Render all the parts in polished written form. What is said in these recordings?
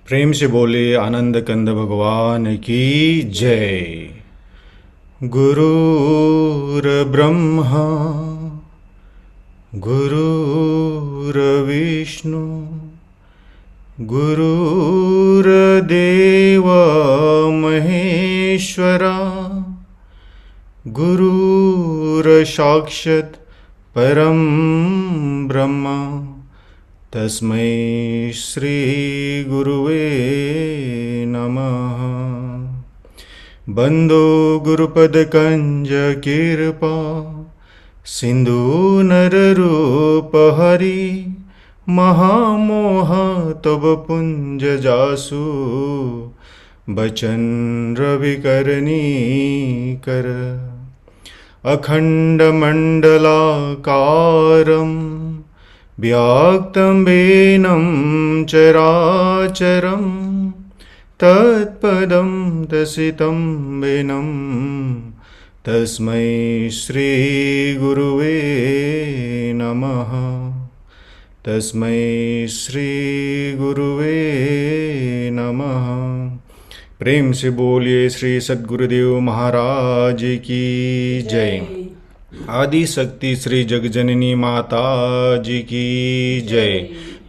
प्रेम से बोले आनंद कंद भगवान की जय। गुरुर्ब्रह्मा गुरुर्विष्णु गुरुर्देव महेश्वरा गुरुर्साक्षात् परं ब्रह्म तस्मै श्री गुरुवे नमः। बंदो गुरुपद कंज कृपा सिंधु नररूप हरि महामोह तब पुंज जासु बचन रविकरणी कर अखंड मंडलाकारं व्याक्तं वेनं चराचरं तत्पदं दसितं वेनं तस्मै श्री गुरुवे नमः। तस्मै श्री गुरुवे नमः। प्रेम से बोलिए श्री सद्गुरुदेव महाराज की जय। आदि शक्ति श्री जगजननी माता जी की जय।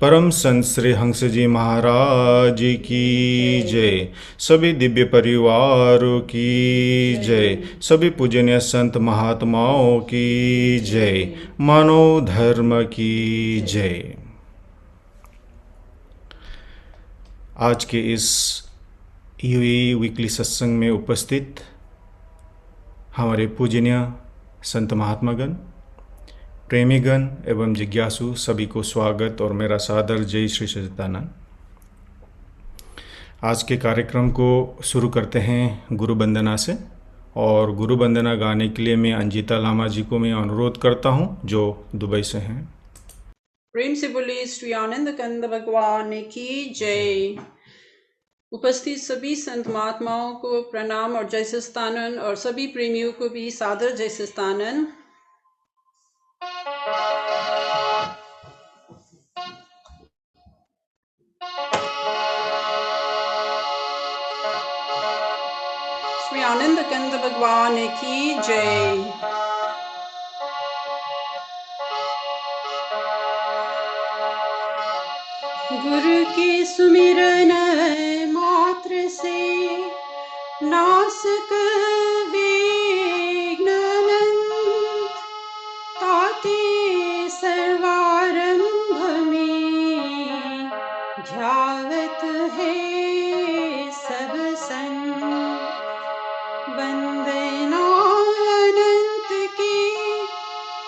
परम संत श्री हंस जी महाराज की जय। सभी दिव्य परिवारों की जय। सभी पूजनीय संत महात्माओं की जय। मानव धर्म की जय। आज के इस यूएई वीकली सत्संग में उपस्थित हमारे पूजनीय संत महात्मागण, प्रेमीगण एवं जिज्ञासु सभी को स्वागत और मेरा सादर जय श्री सच्चिदानंद। आज के कार्यक्रम को शुरू करते हैं गुरु वंदना से, और गुरु वंदना गाने के लिए मैं अंजिता लामा जी को मैं अनुरोध करता हूं जो दुबई से हैं। प्रेम से बोले श्री आनंद कंद भगवान की जय। उपस्थित सभी संत महात्माओं को प्रणाम और जय सस्तानन, और सभी प्रेमियों को भी सादर जय सस्तानन। श्री आनंद कंद भगवान की जय। गुरु के सुमिरन मात्र से नासक विघ्नानंद, ताते सर्वारंभ में ध्यावत है सब संत। वंदना अनंत की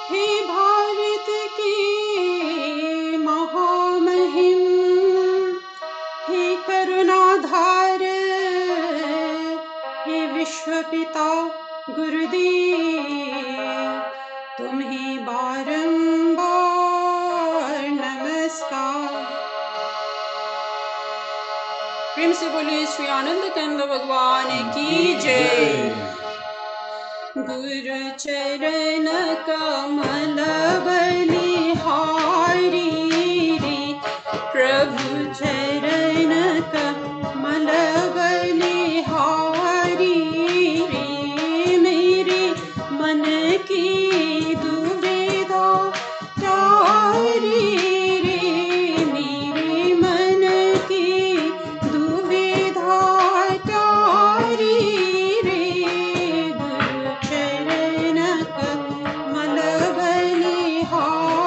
हे भारत के महामहिम, हे करुणाधार, हे विश्व पिता गुरुदेव, तुम्हें बारंबार नमस्कार। प्रेम से बोलिए श्री आनंद कंद भगवान की जय। गुरु चरण कमल बलिहारी रे, प्रभु चरण कमल बलिहारी रे, मेरे मन की दुविधा तारी रे, मेरे मन की दुविधा तारी रे। गुरु चरण कमल बलिहारी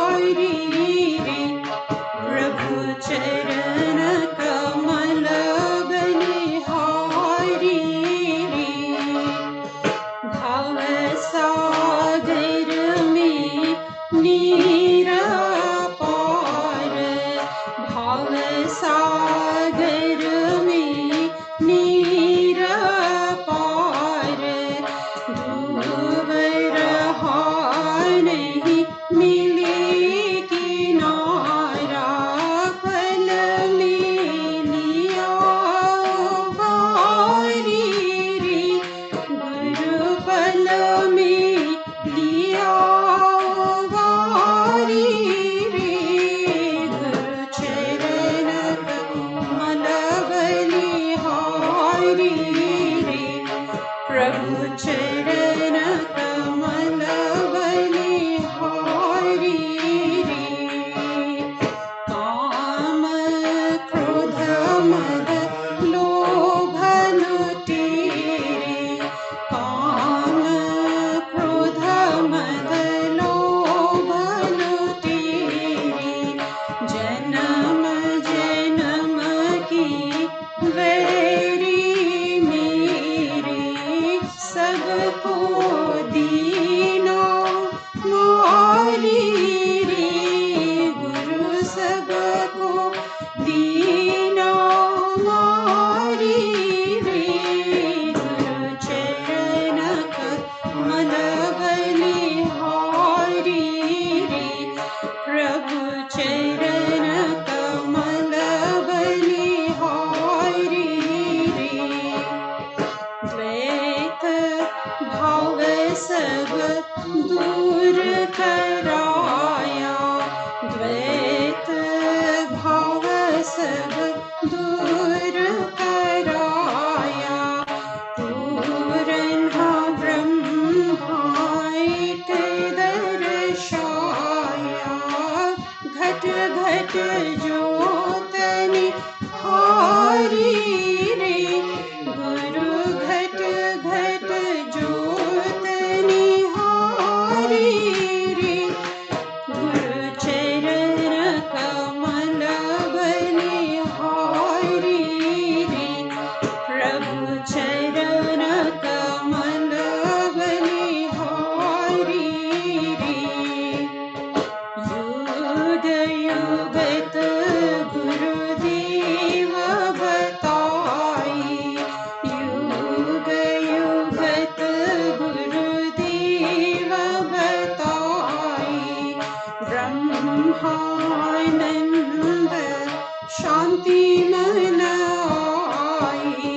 शांति मन आई,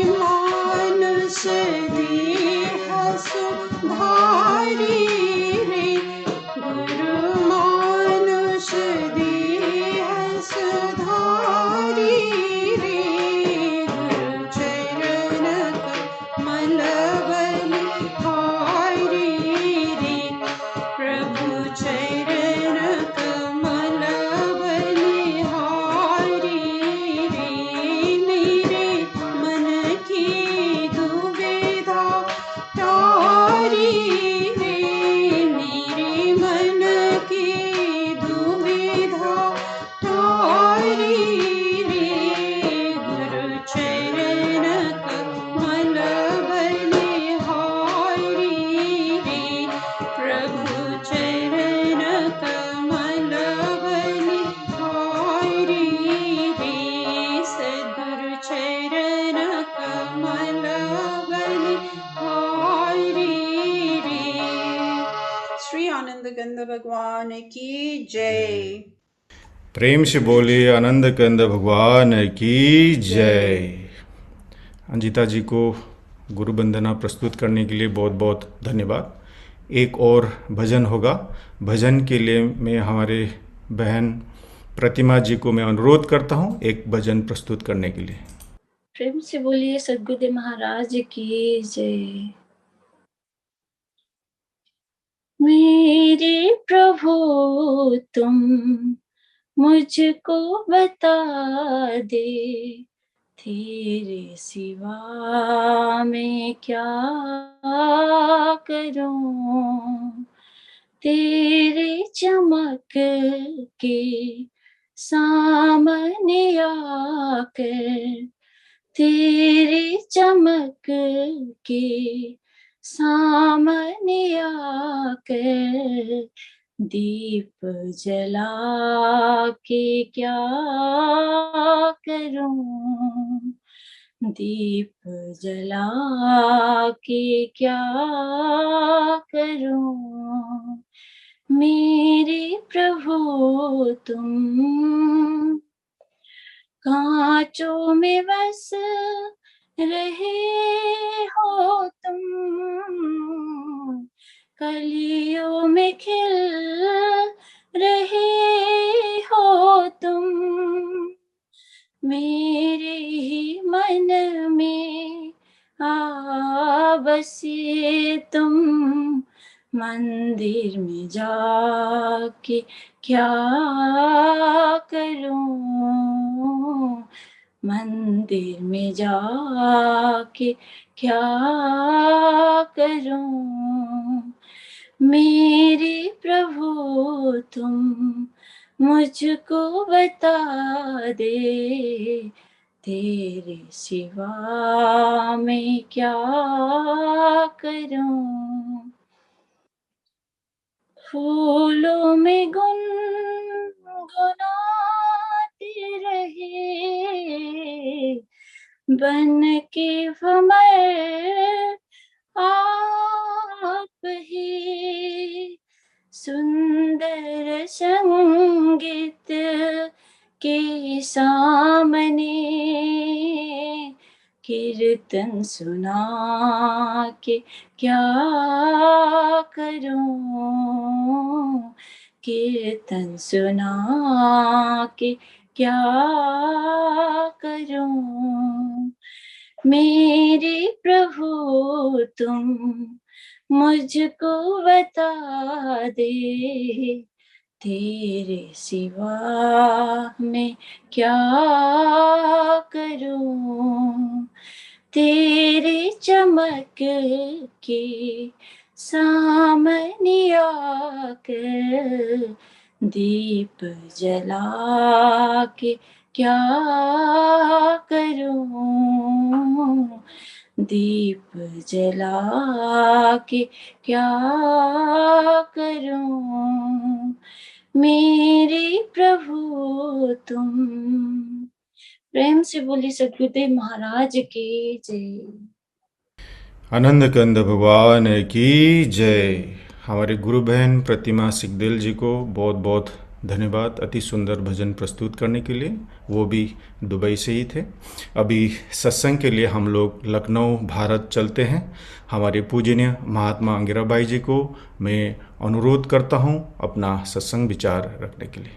मानस देह सुधारी रे, गुरु मानस देह सुधारी रे, गुरु चरण कमल बलिहारी रे, प्रभु चरण कमल बलिहारी रे, मेरे मन की दुविधा तारी रे, मेरे मन की दुविधा तारी रे, गुरु चरण कमल बलिहारी रे, प्रभु चरण कमल बलिहारी रे, सद्गुरु चरण कमल बलिहारी रे। श्री आनंद कंद भगवान की जय। प्रेम से बोलिए आनंद कंद भगवान की जय। अंजिता जी को गुरु वंदना प्रस्तुत करने के लिए बहुत बहुत धन्यवाद। एक और भजन होगा। भजन के लिए मैं हमारे बहन प्रतिमा जी को मैं अनुरोध करता हूँ एक भजन प्रस्तुत करने के लिए। प्रेम से बोलिए सद्गुरुदेव महाराज की जय। मेरे प्रभु तुम मुझको बता दे, तेरे सिवा मैं क्या करूं, तेरे चमक के सामने आकर, तेरे चमक के सामने आकर, दीप जला के क्या करूं, दीप जला के क्या करूं, मेरे प्रभु तुम कांचों में बस रहे हो तुम, कलियों में खिल रहे हो तुम, मेरे ही मन में आ बसे तुम, मंदिर में जाके क्या करूं, मंदिर में जाके क्या करूं, मेरे प्रभु तुम मुझको बता दे, तेरे सिवा मैं क्या करूं, फूलों में गुनगुनाते रहे, बन के भंवर आप ही, सुंदर संगीत के सामने कीर्तन सुना के क्या करूं, कीर्तन सुना के क्या करूं, मेरे प्रभु तुम मुझको बता दे, तेरे सिवा मैं क्या करूं, तेरे चमक के सामने आकर, दीप जला के क्या करूं, दीप जला के क्या करूं, मेरे प्रभु तुम। प्रेम से बोली सद्गुरुदेव महाराज की जय। आनंद कंद भगवान की जय। हमारे गुरु बहन प्रतिमा सिकदेल जी को बहुत बहुत धन्यवाद अति सुंदर भजन प्रस्तुत करने के लिए, वो भी दुबई से ही थे। अभी सत्संग के लिए हम लोग लखनऊ भारत चलते हैं। हमारे पूजनीय महात्मा अंगिराबाई जी को मैं अनुरोध करता हूं अपना सत्संग विचार रखने के लिए।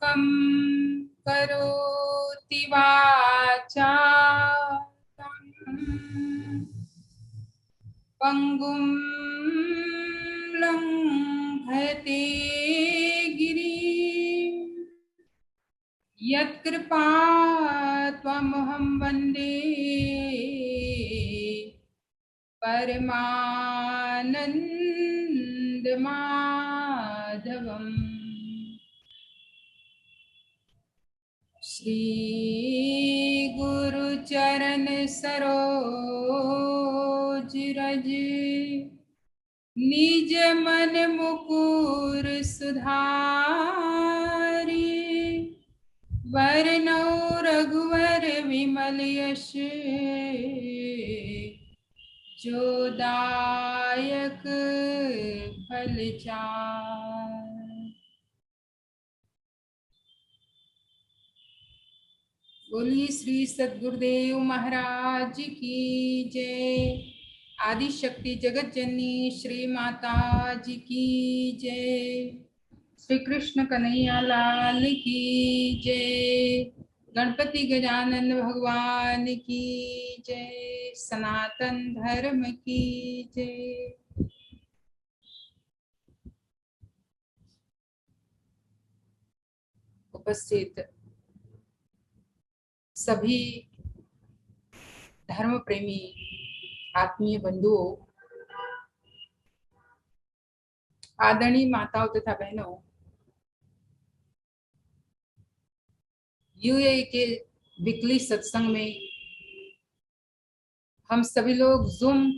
कम करोति वाचालं पंगुं लंघयते गिरिं यत्कृपा त्वमहं वन्दे परमानन्दमाधवम्। श्री गुरुचरण सरोज रज निज मन मुकुर सुधारी वरनौ रघुवर विमल यश जो दायक फल चार। बोलिए श्री सद्गुरुदेव महाराज की जय। आदि शक्ति जगत जननी श्री माता जी की जय। श्री कृष्ण कन्हैया लाल की जय। गणपति गजानन भगवान की जय। सनातन धर्म की जय। उपस्थित सभी धर्म प्रेमी आत्मीय बंधुओं, आदरणीय माताओं तथा बहनों, यूएई के वीकली सत्संग में हम सभी लोग जूम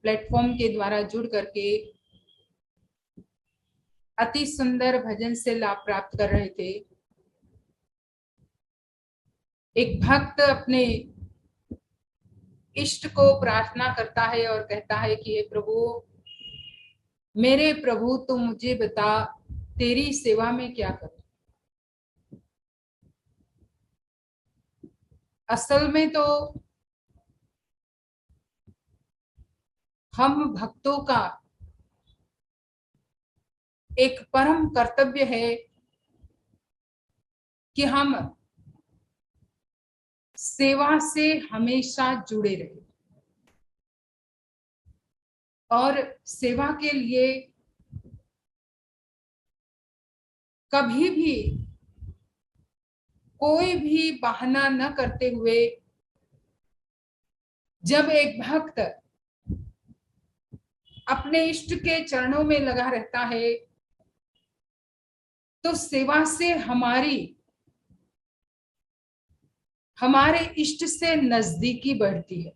प्लेटफॉर्म के द्वारा जुड़ करके अति सुंदर भजन से लाभ प्राप्त कर रहे थे। एक भक्त अपने इष्ट को प्रार्थना करता है और कहता है कि हे प्रभु, मेरे प्रभु तू मुझे बता तेरी सेवा में क्या करूं। असल में तो हम भक्तों का एक परम कर्तव्य है कि हम सेवा से हमेशा जुड़े रहे और सेवा के लिए कभी भी कोई भी बहाना न करते हुए जब एक भक्त अपने इष्ट के चरणों में लगा रहता है तो सेवा से हमारे इष्ट से नजदीकी बढ़ती है।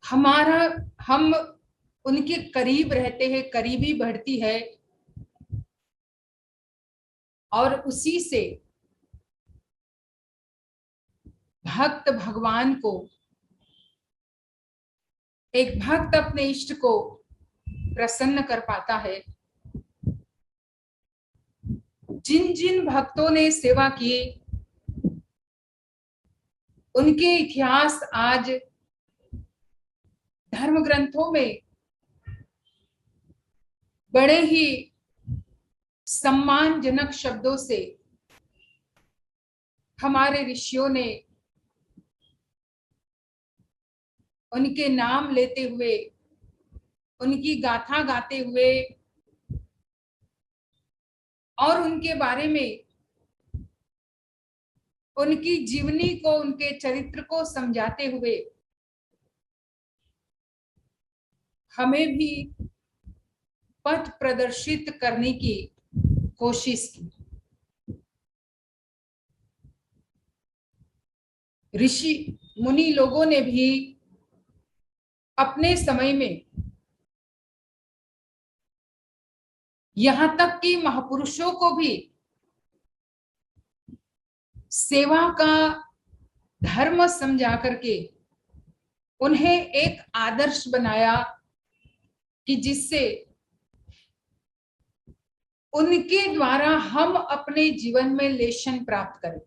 हम उनके करीब रहते हैं, करीबी बढ़ती है और उसी से भक्त भगवान को, एक भक्त अपने इष्ट को प्रसन्न कर पाता है। जिन जिन भक्तों ने सेवा की उनके इतिहास आज धर्म ग्रंथों में बड़े ही सम्मानजनक शब्दों से हमारे ऋषियों ने उनके नाम लेते हुए, उनकी गाथा गाते हुए और उनके बारे में, उनकी जीवनी को, उनके चरित्र को समझाते हुए हमें भी पथ प्रदर्शित करने की कोशिश की। ऋषि मुनि लोगों ने भी अपने समय में, यहां तक कि महापुरुषों को भी सेवा का धर्म समझा करके उन्हें एक आदर्श बनाया कि जिससे उनके द्वारा हम अपने जीवन में लेशन प्राप्त करें,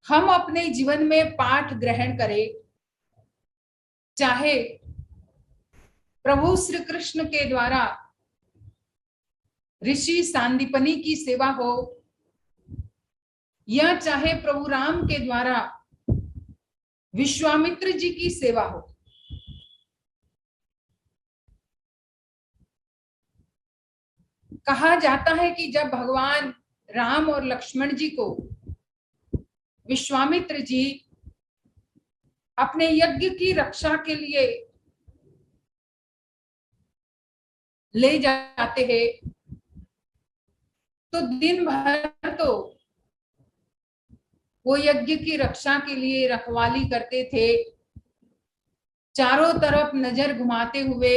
हम अपने जीवन में पाठ ग्रहण करें। चाहे प्रभु श्री कृष्ण के द्वारा ऋषि सांदीपनी की सेवा हो, या चाहे प्रभु राम के द्वारा विश्वामित्र जी की सेवा हो। कहा जाता है कि जब भगवान राम और लक्ष्मण जी को विश्वामित्र जी अपने यज्ञ की रक्षा के लिए ले जाते हैं, तो दिन भर तो वो यज्ञ की रक्षा के लिए रखवाली करते थे, चारों तरफ नजर घुमाते हुए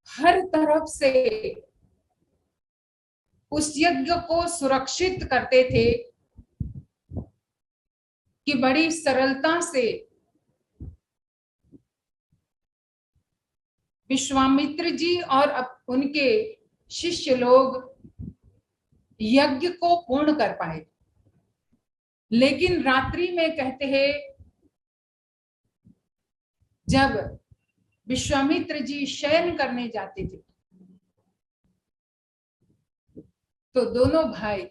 हर तरफ से उस यज्ञ को सुरक्षित करते थे कि बड़ी सरलता से विश्वामित्र जी और उनके शिष्य लोग यज्ञ को पूर्ण कर पाए। लेकिन रात्रि में कहते हैं, जब विश्वामित्र जी शयन करने जाते थे, तो दोनों भाई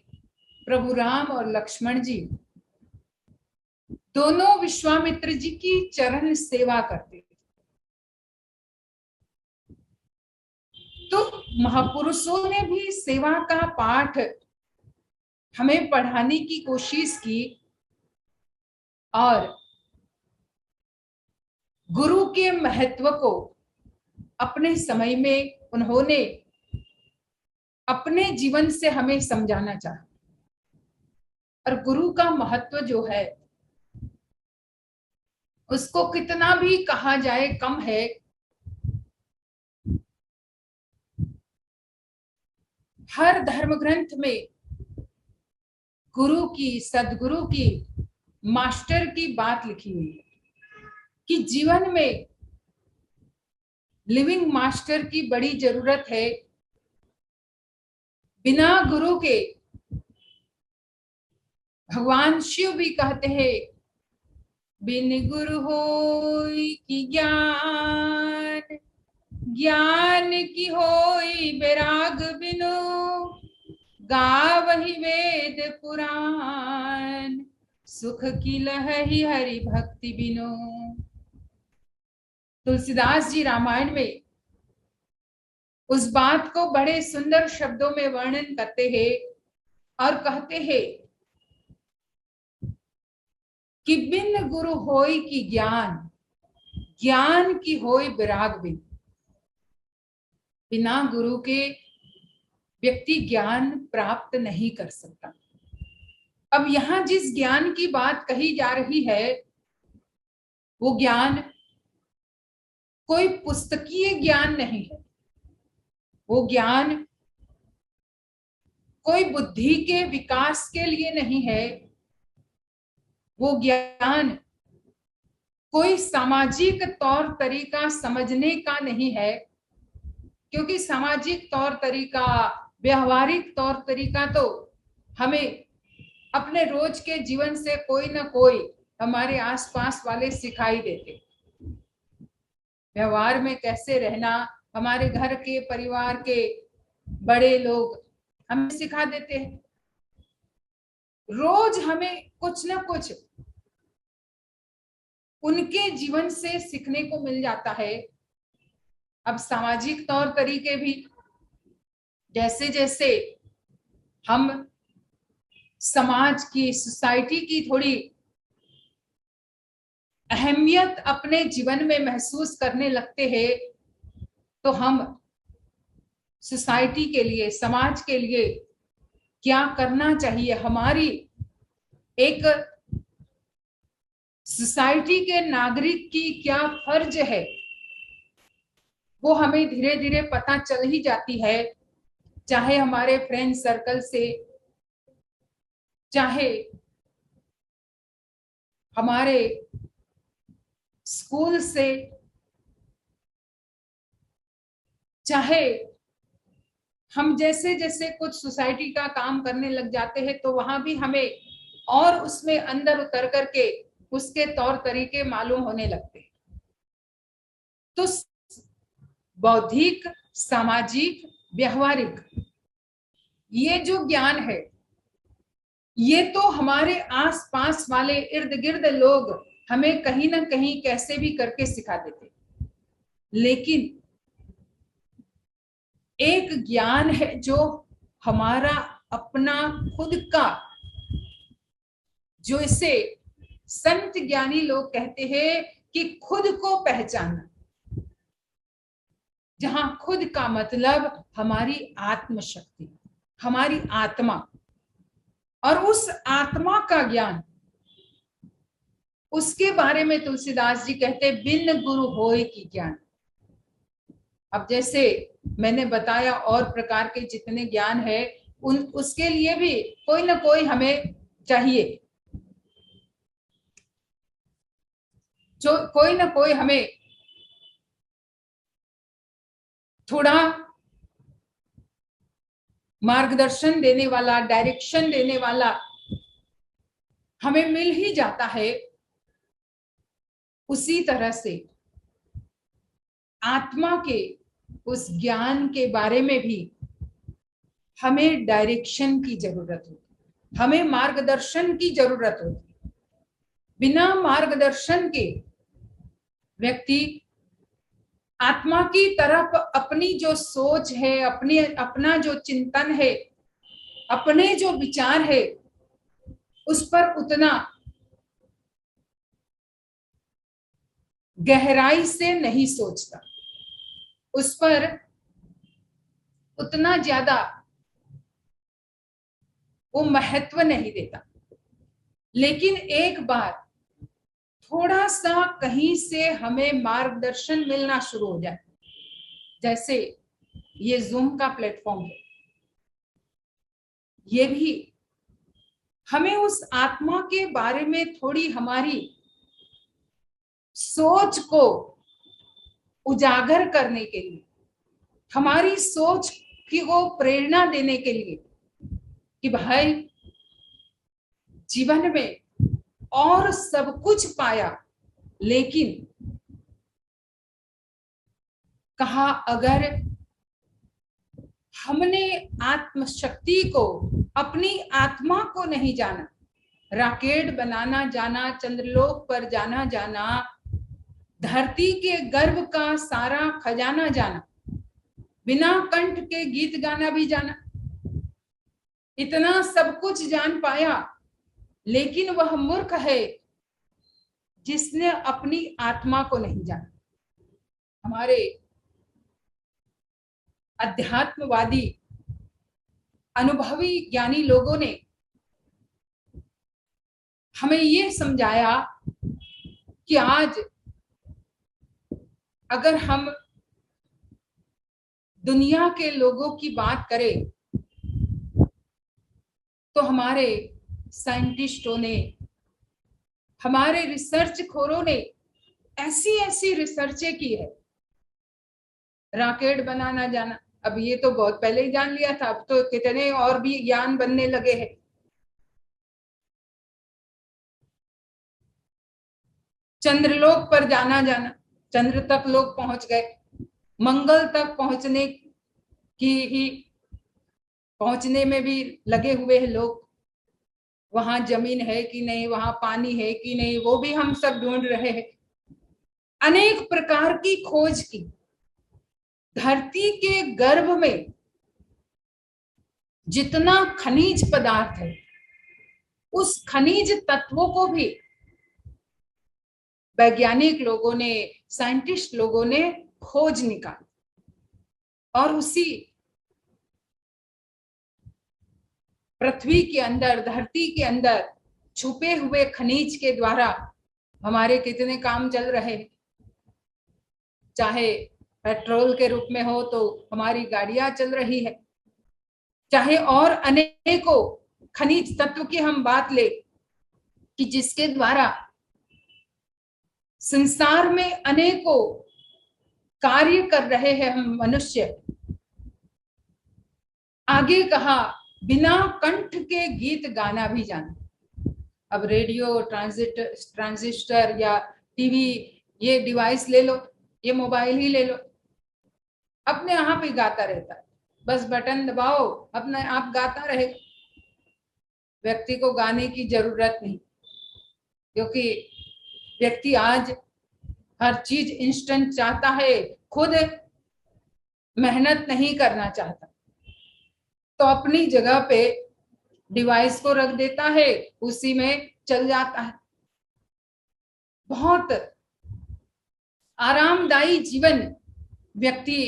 प्रभु राम और लक्ष्मण जी दोनों विश्वामित्र जी की चरण सेवा करते थे। तो महापुरुषों ने भी सेवा का पाठ हमें पढ़ाने की कोशिश की, और गुरु के महत्व को अपने समय में उन्होंने अपने जीवन से हमें समझाना चाहा। और गुरु का महत्व जो है उसको कितना भी कहा जाए कम है। हर धर्म ग्रंथ में गुरु की, सदगुरु की, मास्टर की बात लिखी हुई है कि जीवन में लिविंग मास्टर की बड़ी जरूरत है। बिना गुरु के, भगवान शिव भी कहते हैं, बिन गुरु होई की ज्ञान, ज्ञान की होई बैराग बिनु, गावहि वेद पुराण, सुख की लहरी हरि भक्ति बिनु। तुलसीदास जी रामायण में उस बात को बड़े सुंदर शब्दों में वर्णन करते हैं और कहते हैं कि बिन गुरु होई की ज्ञान, ज्ञान की होई बैराग बिनु। बिना गुरु के व्यक्ति ज्ञान प्राप्त नहीं कर सकता। अब यहाँ जिस ज्ञान की बात कही जा रही है, वो ज्ञान कोई पुस्तकीय ज्ञान नहीं है। वो ज्ञान कोई बुद्धि के विकास के लिए नहीं है। वो ज्ञान कोई सामाजिक तौर तरीका समझने का नहीं है, क्योंकि सामाजिक तौर तरीका, व्यवहारिक तौर तरीका तो हमें अपने रोज के जीवन से कोई ना कोई हमारे आसपास वाले सिखाई देते। व्यवहार में कैसे रहना हमारे घर के, परिवार के बड़े लोग हमें सिखा देते हैं। रोज हमें कुछ ना कुछ उनके जीवन से सीखने को मिल जाता है। अब सामाजिक तौर तरीके भी, जैसे जैसे हम समाज की, सोसाइटी की थोड़ी अहमियत अपने जीवन में महसूस करने लगते हैं, तो हम सोसाइटी के लिए, समाज के लिए क्या करना चाहिए, हमारी एक सोसाइटी के नागरिक की क्या फर्ज है, वो हमें धीरे धीरे पता चल ही जाती है। चाहे हमारे फ्रेंड सर्कल से, चाहे हमारे स्कूल से, चाहे हम जैसे जैसे कुछ सोसाइटी का काम करने लग जाते हैं तो वहां भी हमें और उसमें अंदर उतर करके उसके तौर तरीके मालूम होने लगते हैं। तो बौद्धिक, सामाजिक, व्यवहारिक ये जो ज्ञान है ये तो हमारे आसपास वाले इर्द गिर्द लोग हमें कहीं ना कहीं कैसे भी करके सिखा देते, लेकिन एक ज्ञान है जो हमारा अपना खुद का, जो इसे संत ज्ञानी लोग कहते हैं कि खुद को पहचानना, जहां खुद का मतलब हमारी आत्मशक्ति, हमारी आत्मा, और उस आत्मा का ज्ञान, उसके बारे में तुलसीदास जी कहते बिन गुरु होय की ज्ञान। अब जैसे मैंने बताया और प्रकार के जितने ज्ञान है उसके लिए भी कोई ना कोई हमें चाहिए, जो कोई ना कोई हमें थोड़ा मार्गदर्शन देने वाला, डायरेक्शन देने वाला हमें मिल ही जाता है। उसी तरह से आत्मा के उस ज्ञान के बारे में भी हमें डायरेक्शन की जरूरत होती, हमें मार्गदर्शन की जरूरत होती। बिना मार्गदर्शन के व्यक्ति आत्मा की तरफ अपनी जो सोच है, अपना जो चिंतन है, अपने जो विचार है, उस पर उतना गहराई से नहीं सोचता, उस पर उतना ज्यादा वो महत्व नहीं देता। लेकिन एक बार थोड़ा सा कहीं से हमें मार्गदर्शन मिलना शुरू हो जाए, जैसे ये जूम का प्लेटफॉर्म है, ये भी हमें उस आत्मा के बारे में थोड़ी हमारी सोच को उजागर करने के लिए, हमारी सोच की को प्रेरणा देने के लिए कि भाई जीवन में और सब कुछ पाया, लेकिन कहा अगर हमने आत्मशक्ति को, अपनी आत्मा को नहीं जाना, रॉकेट बनाना जाना, चंद्रलोक पर जाना जाना, धरती के गर्भ का सारा खजाना जाना, बिना कंठ के गीत गाना भी जाना, इतना सब कुछ जान पाया, लेकिन वह मूर्ख है जिसने अपनी आत्मा को नहीं जाना। हमारे अध्यात्मवादी अनुभवी ज्ञानी लोगों ने हमें ये समझाया कि आज अगर हम दुनिया के लोगों की बात करें तो हमारे साइंटिस्टों ने, हमारे रिसर्च खोरों ने ऐसी ऐसी रिसर्चें की है। रॉकेट बनाना जाना, अब ये तो बहुत पहले ही जान लिया था, अब तो कितने और भी ज्ञान बनने लगे हैं। चंद्रलोक पर जाना जाना, चंद्र तक लोग पहुंच गए, मंगल तक पहुंचने में भी लगे हुए हैं लोग। वहां जमीन है कि नहीं, वहां पानी है कि नहीं, वो भी हम सब ढूंढ रहे हैं। अनेक प्रकार की खोज की। धरती के गर्भ में जितना खनिज पदार्थ है, उस खनिज तत्वों को भी वैज्ञानिक लोगों ने, साइंटिस्ट लोगों ने खोज निकाली, और उसी पृथ्वी के अंदर, धरती के अंदर छुपे हुए खनिज के द्वारा हमारे कितने काम चल रहे हैं। चाहे पेट्रोल के रूप में हो तो हमारी गाड़ियां चल रही है, चाहे और अनेकों खनिज तत्व की हम बात ले कि जिसके द्वारा संसार में अनेकों कार्य कर रहे हैं हम मनुष्य। आगे कहा बिना कंठ के गीत गाना भी जाना। अब रेडियो, ट्रांजिस्टर या टीवी, ये डिवाइस ले लो, ये मोबाइल ही ले लो, अपने आप ही गाता रहता है, बस बटन दबाओ अपने आप गाता रहेगा। व्यक्ति को गाने की जरूरत नहीं, क्योंकि व्यक्ति आज हर चीज इंस्टेंट चाहता है, खुद मेहनत नहीं करना चाहता, तो अपनी जगह पे डिवाइस को रख देता है, उसी में चल जाता है। बहुत आरामदायी जीवन व्यक्ति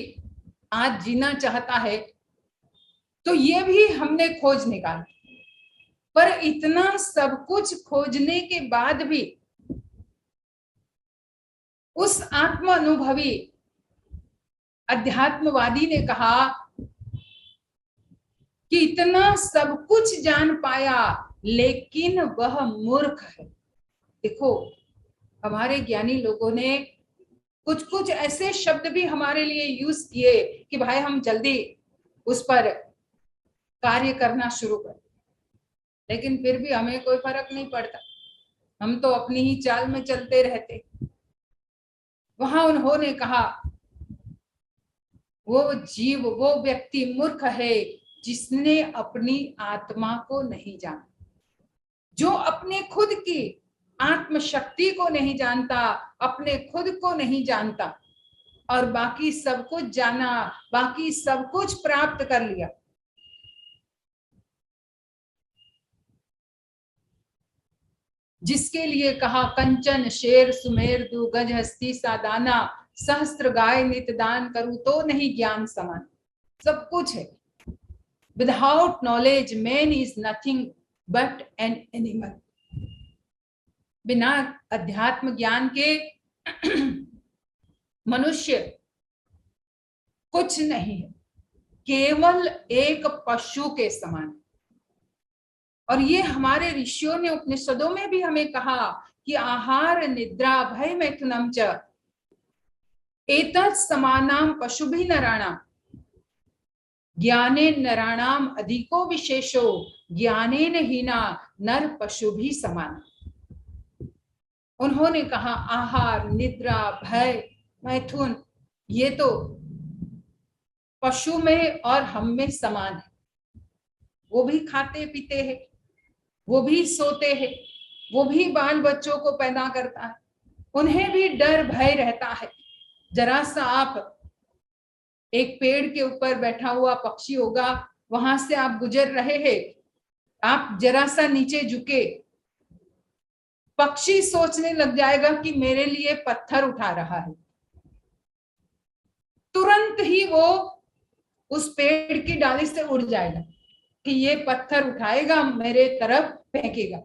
आज जीना चाहता है, तो ये भी हमने खोज निकाला। पर इतना सब कुछ खोजने के बाद भी उस आत्म अनुभवी अध्यात्मवादी ने कहा कि इतना सब कुछ जान पाया लेकिन वह मूर्ख है। देखो, हमारे ज्ञानी लोगों ने कुछ कुछ ऐसे शब्द भी हमारे लिए यूज किए कि भाई हम जल्दी उस पर कार्य करना शुरू करें, लेकिन फिर भी हमें कोई फर्क नहीं पड़ता, हम तो अपनी ही चाल में चलते रहते। वहां उन्होंने कहा वो जीव, वो व्यक्ति मूर्ख है जिसने अपनी आत्मा को नहीं जाना, जो अपने खुद की आत्म शक्ति को नहीं जानता, अपने खुद को नहीं जानता और बाकी सब कुछ जाना, बाकी सब कुछ प्राप्त कर लिया। जिसके लिए कहा कंचन शेर सुमेर दू गज हस्ती सादाना, सहस्त्र गाय नित दान करूं तो नहीं ज्ञान समान। सब कुछ है। Without knowledge man is nothing but an animal. बिना अध्यात्म ज्ञान के मनुष्य कुछ नहीं है, केवल एक पशु के समान। और ये हमारे ऋषियों ने उपनिषदों में भी हमें कहा कि आहार निद्रा भय मैथुनम च एतत् समानाम पशुभिः नराणाम ज्ञाने नराणाम अधिको विशेषो ज्ञानेन हीना नर पशुभिः समान। उन्होंने कहा आहार निद्रा भय मैथुन ये तो पशु में और हम में समान है। वो भी खाते पीते हैं, वो भी सोते हैं, वो भी बाल बच्चों को पैदा करता है, उन्हें भी डर भय रहता है। जरा सा आप एक पेड़ के ऊपर बैठा हुआ पक्षी होगा, वहां से आप गुजर रहे हैं, आप जरा सा नीचे झुके, पक्षी सोचने लग जाएगा कि मेरे लिए पत्थर उठा रहा है, तुरंत ही वो उस पेड़ की डाली से उड़ जाएगा कि ये पत्थर उठाएगा मेरे तरफ फेंकेगा।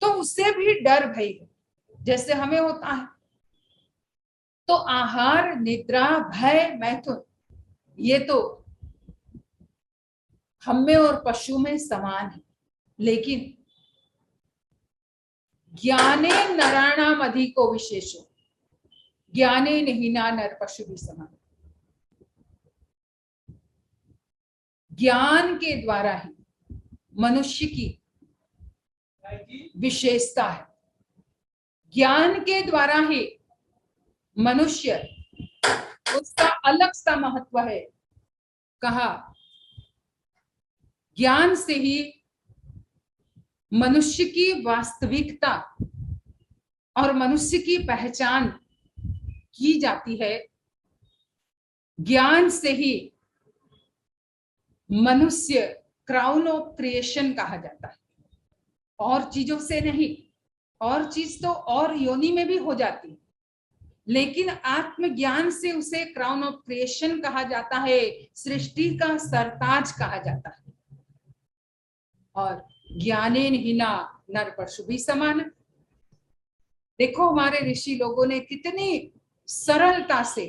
तो उससे भी डर भय जैसे हमें होता है। तो आहार निद्रा भय मैथुन ये तो हम में और पशु में समान है, लेकिन ज्ञाने नराणाम अधिको विशेषो ज्ञाने हीना नर पशु भी समान। ज्ञान के द्वारा ही मनुष्य की विशेषता है, ज्ञान के द्वारा ही मनुष्य उसका अलग सा महत्व है। कहा ज्ञान से ही मनुष्य की वास्तविकता और मनुष्य की पहचान की जाती है। ज्ञान से ही मनुष्य क्राउन ऑफ क्रिएशन कहा जाता है, और चीजों से नहीं। और चीज तो और योनि में भी हो जाती है, लेकिन आत्मज्ञान से उसे क्राउन ऑफ क्रिएशन कहा जाता है, सृष्टि का सरताज कहा जाता है। और ज्ञानेन हीना नर पशु भी समान। देखो हमारे ऋषि लोगों ने कितनी सरलता से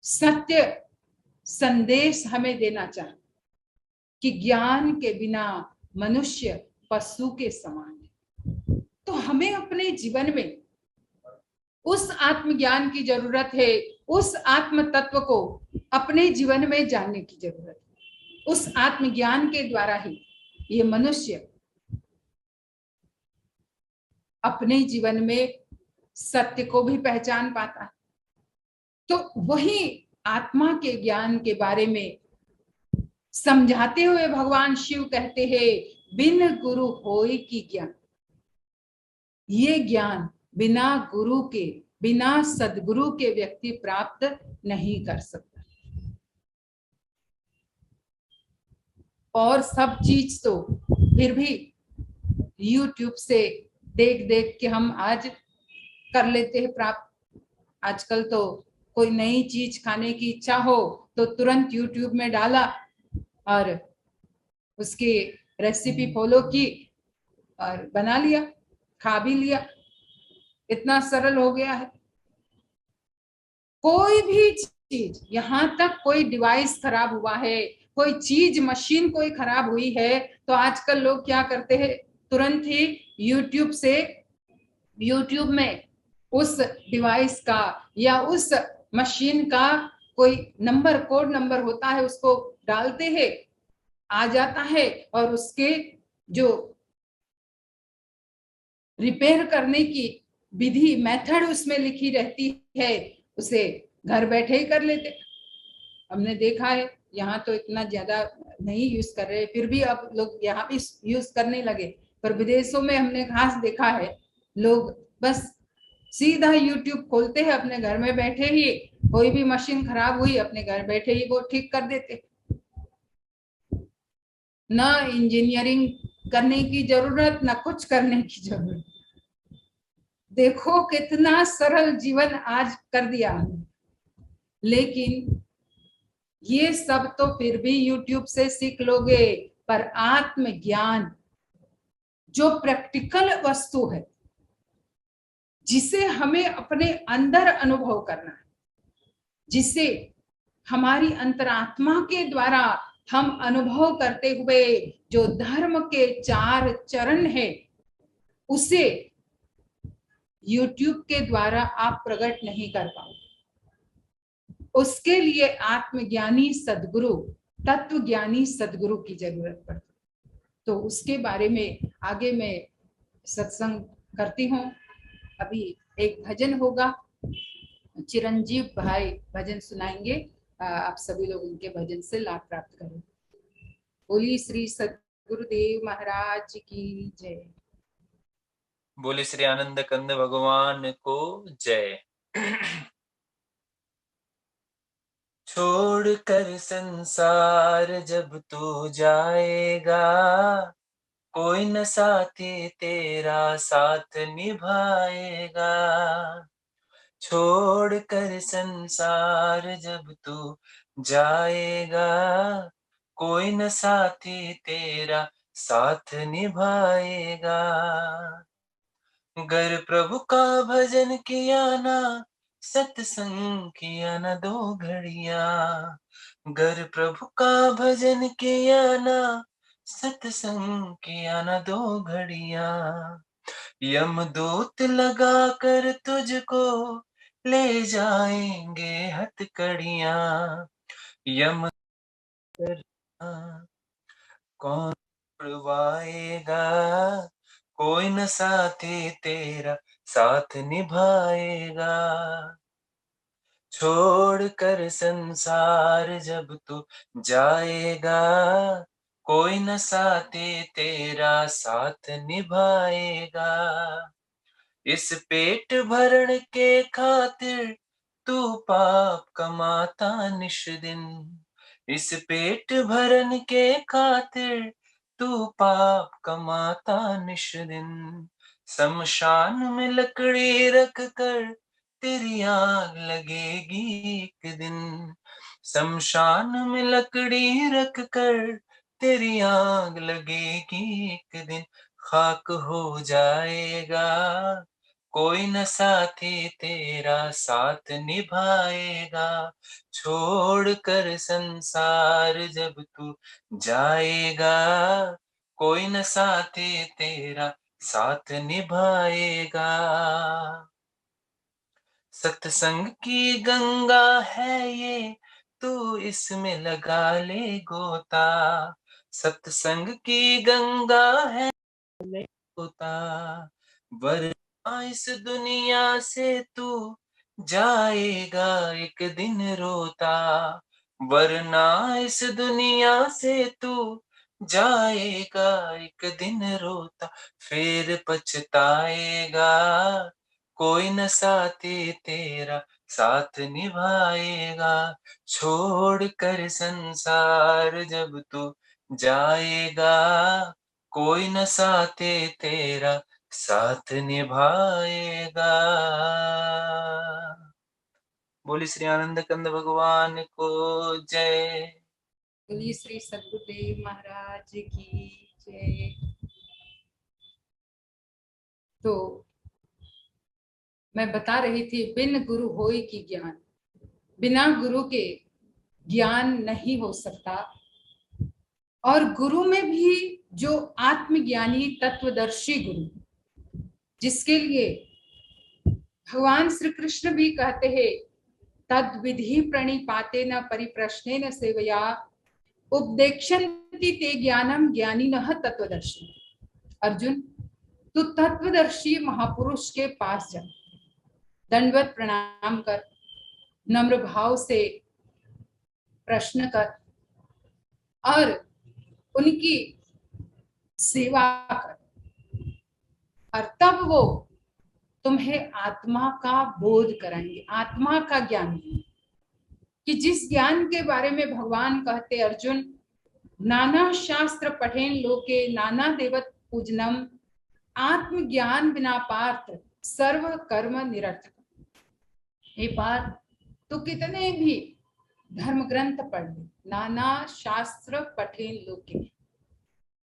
सत्य संदेश हमें देना चाहा कि ज्ञान के बिना मनुष्य पशु के समान है। तो हमें अपने जीवन में उस आत्मज्ञान की जरूरत है, उस आत्म तत्व को अपने जीवन में जानने की जरूरत है। उस आत्मज्ञान के द्वारा ही ये मनुष्य अपने जीवन में सत्य को भी पहचान पाता है। तो वही आत्मा के ज्ञान के बारे में समझाते हुए भगवान शिव कहते हैं, बिन गुरु होय की ज्ञान। ये ज्ञान बिना गुरु के, बिना सदगुरु के व्यक्ति प्राप्त नहीं कर सकता। और सब चीज तो फिर भी YouTube से देख देख के हम आज कर लेते हैं प्राप्त। आजकल तो कोई नई चीज खाने की इच्छा हो तो तुरंत YouTube में डाला और उसकी रेसिपी फॉलो की और बना लिया, खा भी लिया। इतना सरल हो गया है। कोई भी चीज, यहाँ तक कोई डिवाइस खराब हुआ है, कोई चीज मशीन कोई खराब हुई है, तो आजकल लोग क्या करते हैं, तुरंत ही यूट्यूब में उस डिवाइस का या उस मशीन का कोई नंबर, कोड नंबर होता है, उसको डालते हैं, आ जाता है और उसके जो रिपेयर करने की विधि, मेथड उसमें लिखी रहती है, उसे घर बैठे ही कर लेते। हमने देखा है, यहाँ तो इतना ज्यादा नहीं यूज कर रहे, फिर भी अब लोग यहाँ भी यूज करने लगे, पर विदेशों में हमने खास देखा है, लोग बस सीधा YouTube खोलते हैं, अपने घर में बैठे ही कोई भी मशीन खराब हुई, अपने घर बैठे ही वो ठीक कर देते। ना इंजीनियरिंग करने की जरूरत, ना कुछ करने की जरूरत। देखो कितना सरल जीवन आज कर दिया। लेकिन ये सब तो फिर भी YouTube से सीख लोगे, पर आत्मज्ञान जो प्रैक्टिकल वस्तु है, जिसे हमें अपने अंदर अनुभव करना है, जिसे हमारी अंतरात्मा के द्वारा हम अनुभव करते हुए जो धर्म के 4 चरण है, उसे YouTube के द्वारा आप प्रकट नहीं कर पाओगे। उसके लिए आत्मज्ञानी सदगुरु, तत्वज्ञानी सदगुरु की जरूरत पड़ती। तो उसके बारे में आगे मैं सत्संग करती हूँ। अभी एक भजन होगा, चिरंजीव भाई भजन सुनाएंगे। आप सभी लोग उनके भजन से लाभ प्राप्त करें। बोली श्री सदगुरुदेव महाराज की जय। बोले श्री आनंद कंद भगवान को जय। छोड़ कर संसार जब तू जाएगा, कोई न साथी तेरा साथ निभाएगा। छोड़ कर संसार जब तू जाएगा, कोई न साथी तेरा साथ निभाएगा। गर प्रभु का भजन किया ना, सत्संग किया ना 2 घड़िया। गर प्रभु का भजन किया ना, सत्संग किया ना 2 घड़िया। यमदूत लगा कर तुझको ले जाएंगे हथकड़ियां। यम कौन छुड़वाएगा, कोई न साथी तेरा साथ निभाएगा। छोड़ कर संसार जब तू जाएगा, कोई न साथी तेरा साथ निभाएगा। इस पेट भरण के खातिर तू पाप कमाता निश दिन। इस पेट भरन के खातिर तू पाप कमाता निश दिन। शमशान में लकड़ी रख कर तेरी आग लगेगी एक दिन। शमशान में लकड़ी रख कर तेरी आग लगेगी एक दिन। खाक हो जाएगा, कोई न साथी तेरा साथ निभाएगा। छोड़ कर संसार जब तू जाएगा, कोई न साथी तेरा साथ निभाएगा। सत्संग की गंगा है ये, तू इसमें लगा ले गोता। सत्संग की गंगा है गोता, वरना इस दुनिया से तू जाएगा एक दिन रोता। वरना इस दुनिया से तू जाएगा एक दिन रोता। फिर पछताएगा, कोई न साथी तेरा साथ निभाएगा। छोड़ कर संसार जब तू जाएगा, कोई न साथी तेरा साथ निभाएगा। बोली श्री आनंद कंद भगवान को जय। बोलिए श्री सद्गुरुदेव महाराज की जय। तो मैं बता रही थी, बिन गुरु होय की ज्ञान, बिना गुरु के ज्ञान नहीं हो सकता। और गुरु में भी जो आत्मज्ञानी तत्वदर्शी गुरु, जिसके लिए भगवान श्री कृष्ण भी कहते हैं, तद विधि प्रणिपाते न परिप्रश्ने न सेवया उपदेक्षन्ति ते ज्ञानम ज्ञानिनः तत्वदर्शी। अर्जुन, तू तत्वदर्शी महापुरुष के पास जा, दंडवत प्रणाम कर, नम्र भाव से प्रश्न कर और उनकी सेवा कर, और तब वो तुम्हें आत्मा का बोध कराएंगे, आत्मा का ज्ञान, कि जिस ज्ञान के बारे में भगवान कहते, अर्जुन, नाना शास्त्र पठेन लोके नाना देवत पूजनम आत्मज्ञान बिना पार्थ सर्व कर्म निरर्थक। हे पार्थ, तो कितने भी धर्म ग्रंथ पढ़ ले, नाना शास्त्र पठेन लोके,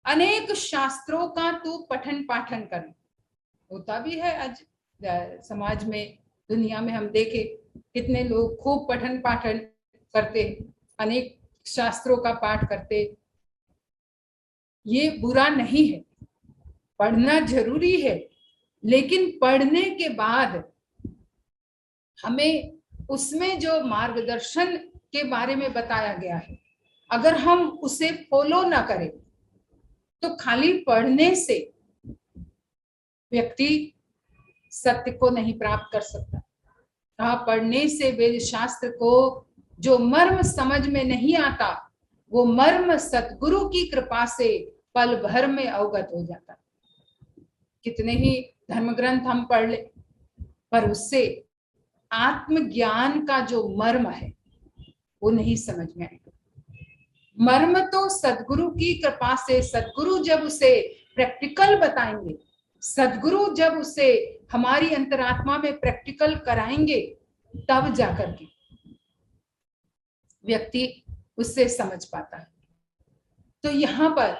अनेक शास्त्रों का तू पठन पाठन कर, होता भी है आज समाज में, दुनिया में हम देखे कितने लोग खूब पठन पाठन करते, अनेक शास्त्रों का पाठ करते। ये बुरा नहीं है, पढ़ना जरूरी है, लेकिन पढ़ने के बाद हमें उसमें जो मार्गदर्शन के बारे में बताया गया है, अगर हम उसे फॉलो ना करें तो खाली पढ़ने से व्यक्ति सत्य को नहीं प्राप्त कर सकता। कहा, पढ़ने से वेद शास्त्र को जो मर्म समझ में नहीं आता, वो मर्म सतगुरु की कृपा से पल भर में अवगत हो जाता। कितने ही धर्म ग्रंथ हम पढ़ ले, पर उससे आत्मज्ञान का जो मर्म है वो नहीं समझ में आएगा। मर्म तो सदगुरु की कृपा से, सदगुरु जब उसे प्रैक्टिकल बताएंगे, सदगुरु जब उसे हमारी अंतरात्मा में प्रैक्टिकल कराएंगे, तब जाकर के व्यक्ति उससे समझ पाता है। तो यहाँ पर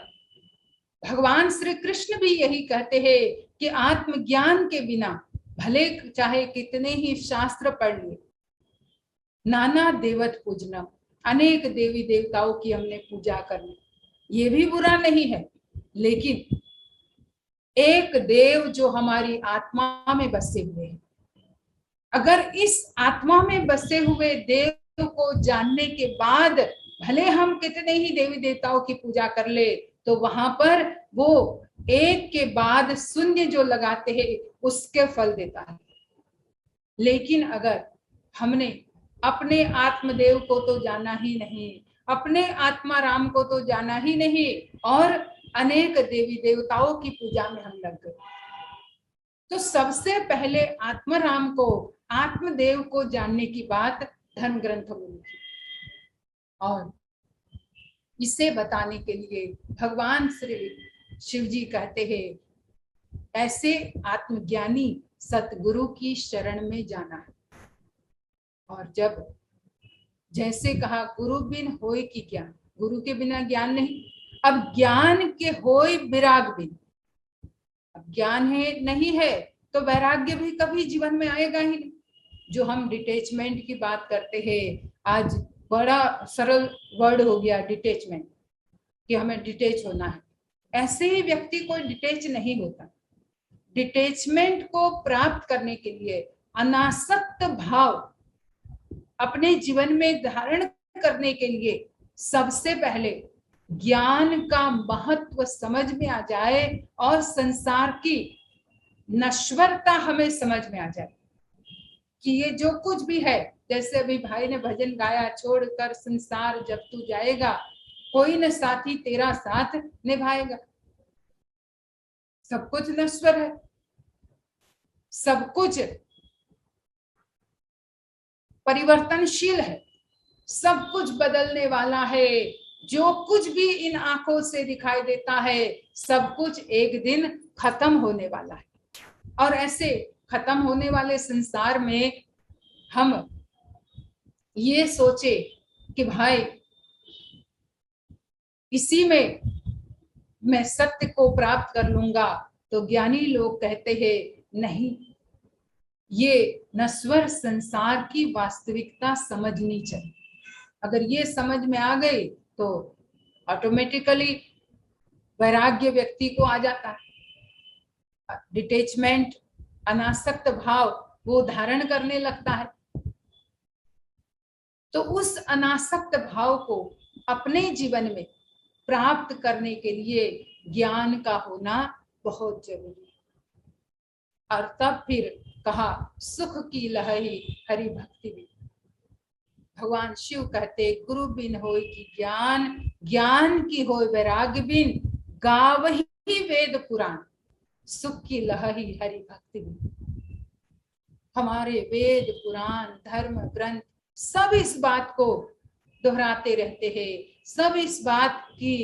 भगवान श्री कृष्ण भी यही कहते हैं कि आत्मज्ञान के बिना भले चाहे कितने ही शास्त्र पढ़ लिए, नाना देवत पूजनम, अनेक देवी देवताओं की हमने पूजा कर ली, ये भी बुरा नहीं है, लेकिन एक देव जो हमारी आत्मा में बसे हुए हैं, अगर इस आत्मा में बसे हुए देव को जानने के बाद भले हम कितने ही देवी देवताओं की पूजा कर ले, तो वहां पर वो एक के बाद शून्य जो लगाते हैं उसके फल देता है। लेकिन अगर हमने अपने आत्मदेव को तो जाना ही नहीं, अपने आत्मा राम को तो जाना ही नहीं, और अनेक देवी देवताओं की पूजा में हम लग गए, तो सबसे पहले आत्मा राम को, आत्मदेव को जानने की बात धर्म ग्रंथों में लिखी, और इसे बताने के लिए भगवान श्री शिव जी कहते हैं, ऐसे आत्मज्ञानी सतगुरु की शरण में जाना है। और जब जैसे कहा, गुरु बिन होय की ज्ञान, गुरु के बिना ज्ञान नहीं। अब ज्ञान के होय विराग बिन, अब ज्ञान है नहीं है तो वैराग्य भी कभी जीवन में आएगा ही नहीं। जो हम डिटैचमेंट की बात करते हैं, आज बड़ा सरल वर्ड हो गया डिटैचमेंट, कि हमें डिटैच होना है, ऐसे ही व्यक्ति कोई डिटैच नहीं होता। डिटैचमेंट को प्राप्त करने के लिए अनासक्त भाव अपने जीवन में धारण करने के लिए सबसे पहले ज्ञान का महत्व समझ में आ जाए और संसार की नश्वरता हमें समझ में आ जाए कि ये जो कुछ भी है, जैसे अभी भाई ने भजन गाया, छोड़कर संसार जब तू जाएगा कोई न साथी तेरा साथ निभाएगा। सब कुछ नश्वर है, सब कुछ परिवर्तनशील है, सब कुछ बदलने वाला है। जो कुछ भी इन आंखों से दिखाई देता है सब कुछ एक दिन खत्म होने वाला है। और ऐसे खत्म होने वाले संसार में हम ये सोचे कि भाई इसी में मैं सत्य को प्राप्त कर लूंगा, तो ज्ञानी लोग कहते हैं नहीं, ये नश्वर संसार की वास्तविकता समझनी चाहिए। अगर ये समझ में आ गई तो ऑटोमेटिकली वैराग्य व्यक्ति को आ जाता है, डिटैचमेंट, अनासक्त भाव वो धारण करने लगता है। तो उस अनासक्त भाव को अपने जीवन में प्राप्त करने के लिए ज्ञान का होना बहुत जरूरी है। और तब फिर कहा सुख की लहरी हरि भक्ति भी। भगवान शिव कहते गुरु बिन होय की ज्ञान, ज्ञान की होय वैराग्य बिन, गावहि वेद पुराण, सुख की लहरी हरि भक्ति भी। हमारे वेद पुराण धर्म ग्रंथ सब इस बात को दोहराते रहते हैं, सब इस बात की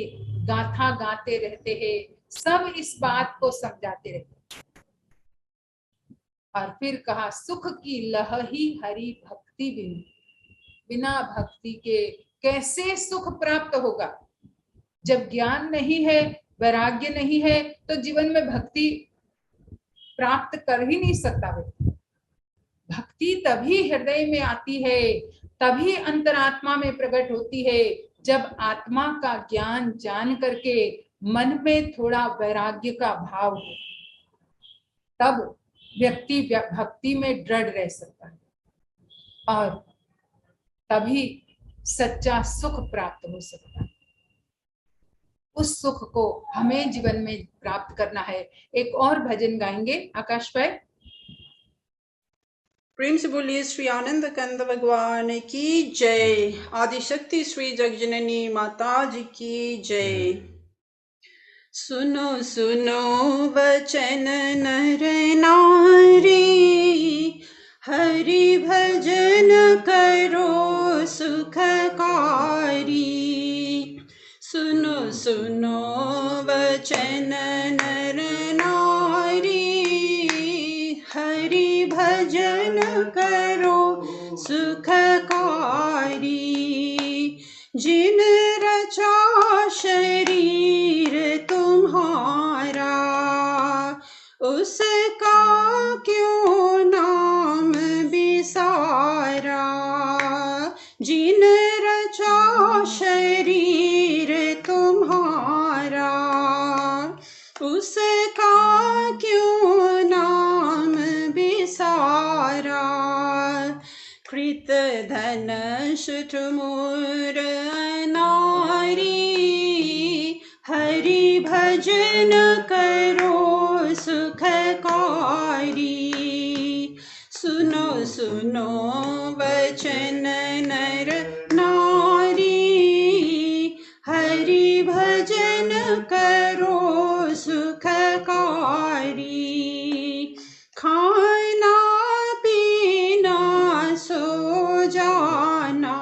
गाथा गाते रहते हैं, सब इस बात को समझाते रहते हैं। और फिर कहा सुख की लहरी हरि भक्ति बिन, बिना भक्ति के कैसे सुख प्राप्त होगा। जब ज्ञान नहीं है, वैराग्य नहीं है, तो जीवन में भक्ति प्राप्त कर ही नहीं सकता व्यक्ति। भक्ति तभी हृदय में आती है, तभी अंतरात्मा में प्रकट होती है, जब आत्मा का ज्ञान जान करके मन में थोड़ा वैराग्य का भाव हो, तब व्यक्ति भक्ति में दृढ़ रह सकता है और तभी सच्चा सुख प्राप्त हो सकता है। उस सुख को हमें जीवन में प्राप्त करना है। एक और भजन गाएंगे आकाश भाई। प्रेम से बोलिए श्री आनंद कंद भगवान की जय। आदिशक्ति श्री जगजननी माता जी की जय। सुनो सुनो वचन नर नारी, हरि भजन करो सुखकारी। सुनो सुनो वचन नर नारी, हरि भजन करो सुखकारी। जिन रचा शरीर तुम्हारा, उसका क्यों नाम बिसारा। जिन रचा शरीर तुम्हारा, उसका क्यों नाम बिसारा। कृत धन सुठ मूर नारी, हरि भजन करो सुखकारी। सुनो सुनो वचन नर नारी, हरि भजन करो सुखकारी। खाना पीना सो जाना,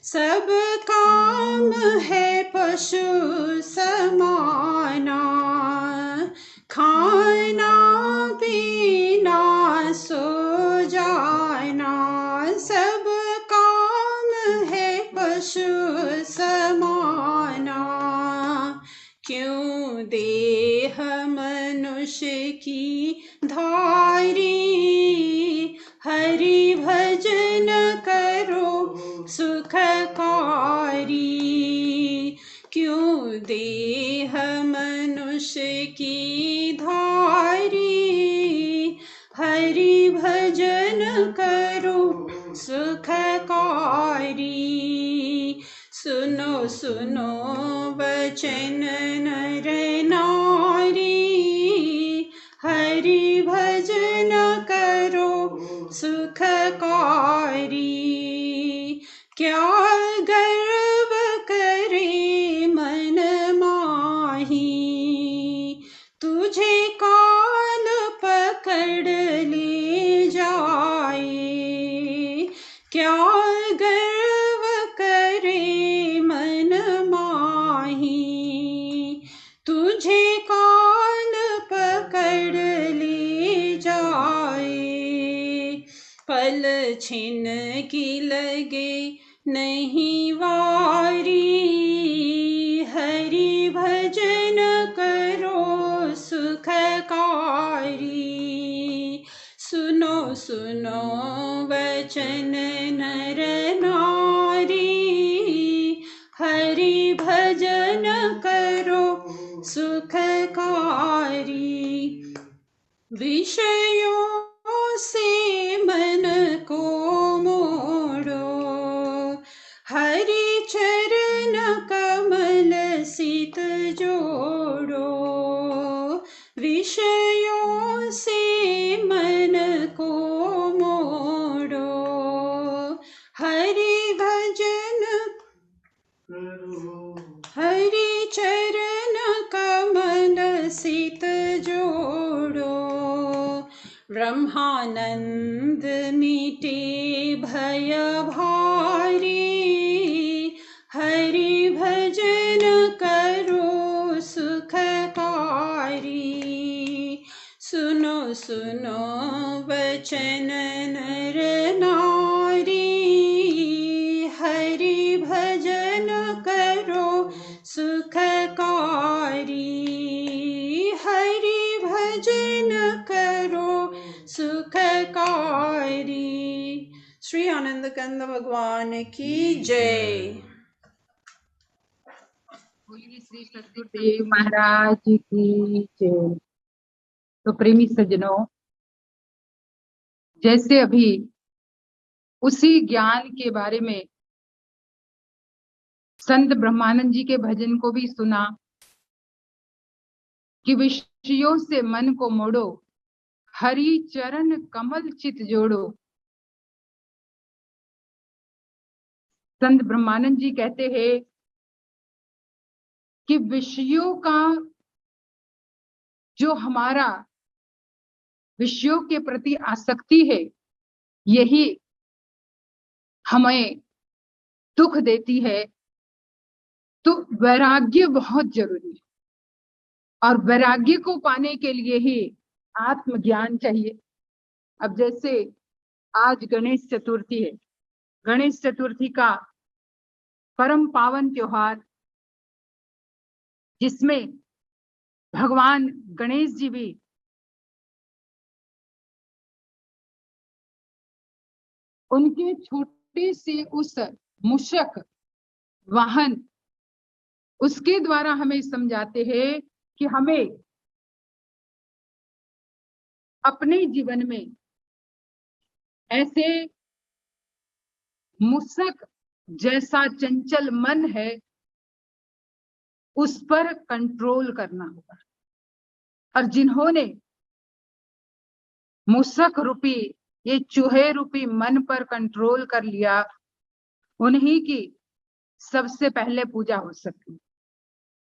सब काम है पशु समाना। खाना पीना सो जाना, सब काम है पशु समाना। क्यों देह मनुष्य की धारी, हरि भजन करो सुखकारी। क्यों देह मनुष्य की धारी, हरि भजन करो सुखकारी। सुनो सुनो वचन नर नारी, हरि भजन करो सुखकारी। क्या गर्व करे मन माही, तुझे काल पकड़ ले जाए। क्या गर्व करे मन माही, तुझे काल पकड़ ले जाए। पल छिन की लगे नहीं वारी, हरि भजन करो सुखकारी। सुनो सुनो वचन नर नारी, हरि भजन करो सुखकारी। विषयों से मन को मोड़ो, हरि चरण कमल सित जोड़ो। विषयों से मन को मोड़ो, हरि भजन हरि चरण कमल सित जोड़ो। ब्रह्मानंद मिटे भय भारी, हरि भजन करो सुखकारी। सुनो सुनो वचन नर नारी, हरि भजन करो सुखकारी। हरि भजन करो सुखकारी। श्री आनंद कंद भगवान की जय। बोलिए श्री सद्गुरुदेव महाराज की जय। तो प्रेमी सज्जनों, जैसे अभी उसी ज्ञान के बारे में संत ब्रह्मानंद जी के भजन को भी सुना कि विषयों से मन को मोड़ो, हरि चरण कमल चित जोड़ो। संत ब्रह्मानंद जी कहते हैं कि विषयों का जो हमारा विषयों के प्रति आसक्ति है, यही हमें दुख देती है। तो वैराग्य बहुत जरूरी है, और वैराग्य को पाने के लिए ही आत्मज्ञान चाहिए। अब जैसे आज गणेश चतुर्थी है, गणेश चतुर्थी का परम पावन त्योहार, जिसमें भगवान गणेश जी भी उनके छोटे से उस मूषक वाहन, उसके द्वारा हमें समझाते हैं कि हमें अपने जीवन में ऐसे मूषक जैसा चंचल मन है, उस पर कंट्रोल करना होगा। और जिन्होंने मूषक रूपी, ये चूहे रूपी मन पर कंट्रोल कर लिया, उन्हीं की सबसे पहले पूजा हो सकती है।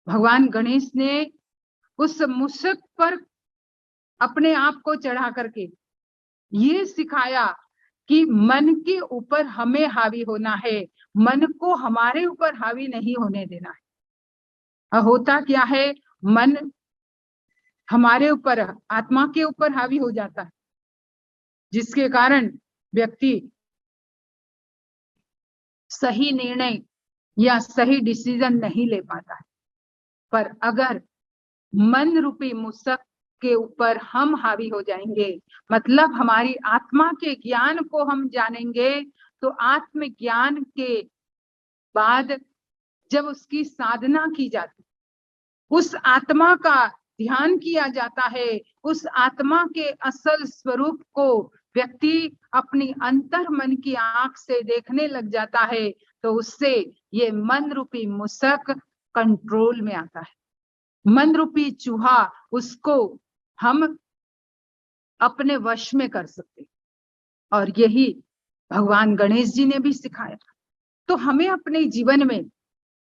भगवान गणेश ने उस मूषक पर अपने आप को चढ़ा करके ये सिखाया कि मन के ऊपर हमें हावी होना है, मन को हमारे ऊपर हावी नहीं होने देना है। और होता क्या है, मन हमारे ऊपर, आत्मा के ऊपर हावी हो जाता है, जिसके कारण व्यक्ति सही निर्णय या सही डिसीजन नहीं ले पाता है। पर अगर मन रूपी मूषक के ऊपर हम हावी हो जाएंगे, मतलब हमारी आत्मा के ज्ञान को हम जानेंगे, तो आत्मज्ञान के बाद जब उसकी साधना की जाती, उस आत्मा का ध्यान किया जाता है, उस आत्मा के असल स्वरूप को व्यक्ति अपनी अंतर मन की आंख से देखने लग जाता है, तो उससे ये मन रूपी मूसक कंट्रोल में आता है। मन रूपी चूहा, उसको हम अपने वश में कर सकते, और यही भगवान गणेश जी ने भी सिखाया। तो हमें अपने जीवन में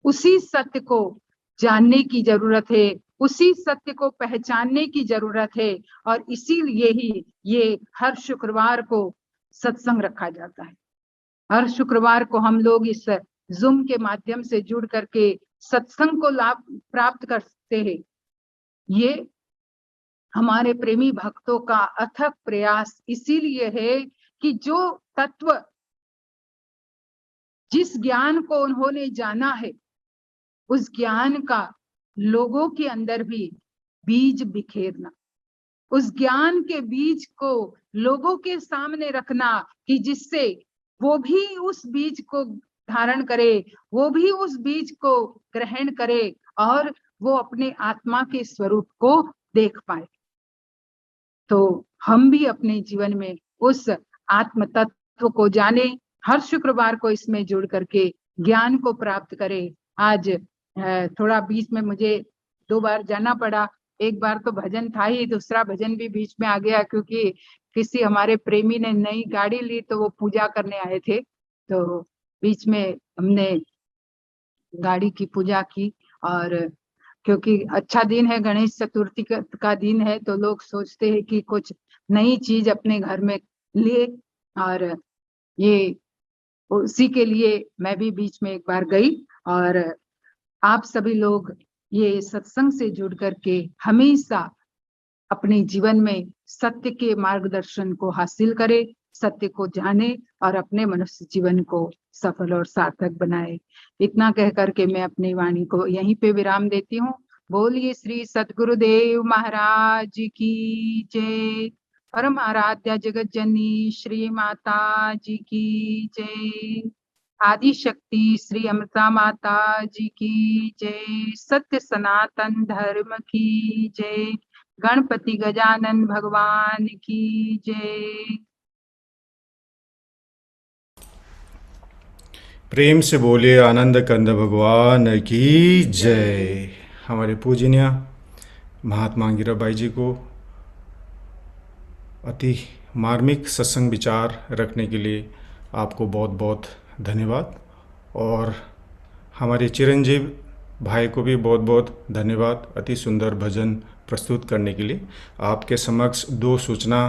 उसी सत्य को जानने की जरूरत है, उसी सत्य को पहचानने की जरूरत है, और इसीलिए ही ये हर शुक्रवार को सत्संग रखा जाता है। हर शुक्रवार को हम लोग इस जूम के माध्यम से जुड़ करके सत्संग को लाभ प्राप्त कर सकते हैं। ये हमारे प्रेमी भक्तों का अथक प्रयास इसीलिए है कि जो तत्व, जिस ज्ञान को उन्होंने जाना है, उस ज्ञान का लोगों के अंदर भी बीज बिखेरना, उस ज्ञान के बीज को लोगों के सामने रखना, कि जिससे वो भी उस बीज को धारण करे, वो भी उस बीज को ग्रहण करे, और वो अपने आत्मा के स्वरूप को देख पाए। तो हम भी अपने जीवन में उस आत्म तत्व को जाने, हर शुक्रवार को इसमें जुड़ करके ज्ञान को प्राप्त करें। आज थोड़ा बीच में मुझे 2 बार जाना पड़ा, एक बार तो भजन था ही, दूसरा भजन भी बीच में आ गया, क्योंकि किसी हमारे प्रेमी ने नई गाड़ी ली, तो वो पूजा करने आए थे, तो बीच में हमने गाड़ी की पूजा की। और क्योंकि अच्छा दिन है, गणेश चतुर्थी का दिन है, तो लोग सोचते हैं कि कुछ नई चीज अपने घर में ले, और ये उसी के लिए मैं भी बीच में एक बार गई। और आप सभी लोग ये सत्संग से जुड़ करके हमेशा अपने जीवन में सत्य के मार्गदर्शन को हासिल करें, सत्य को जाने, और अपने मनुष्य जीवन को सफल और सार्थक बनाए। इतना कह करके मैं अपनी वाणी को यहीं पे विराम देती हूँ। बोलिए श्री सद्गुरुदेव महाराज की जय। परम आराध्या जगत जननी श्री माता जी की जय। आदि शक्ति श्री अमृता माता जी की जय। सत्य सनातन धर्म की जय। गणपति गजानन भगवान की जय। प्रेम से बोलिए आनंद कंद भगवान की जय। हमारे पूजनीय महात्मा गिराबाई जी को अति मार्मिक सत्संग विचार रखने के लिए आपको बहुत बहुत धन्यवाद, और हमारे चिरंजीव भाई को भी बहुत बहुत धन्यवाद अति सुंदर भजन प्रस्तुत करने के लिए। आपके समक्ष 2 सूचना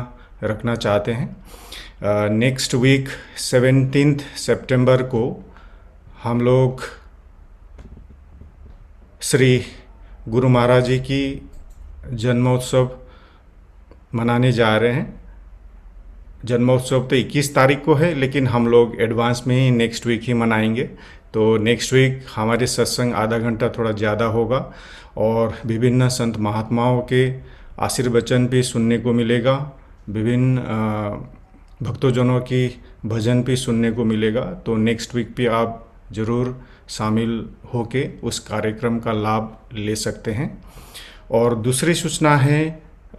रखना चाहते हैं। नेक्स्ट वीक 17 सितंबर को हम लोग श्री गुरु महाराज जी की जन्मोत्सव मनाने जा रहे हैं। जन्मोत्सव तो 21 तारीख को है, लेकिन हम लोग एडवांस में ही नेक्स्ट वीक ही मनाएंगे। तो नेक्स्ट वीक हमारे सत्संग आधा घंटा थोड़ा ज़्यादा होगा, और विभिन्न संत महात्माओं के आशीर्वचन भी सुनने को मिलेगा, विभिन्न भक्तजनों की भजन भी सुनने को मिलेगा। तो नेक्स्ट वीक भी आप ज़रूर शामिल होके उस कार्यक्रम का लाभ ले सकते हैं। और दूसरी सूचना है,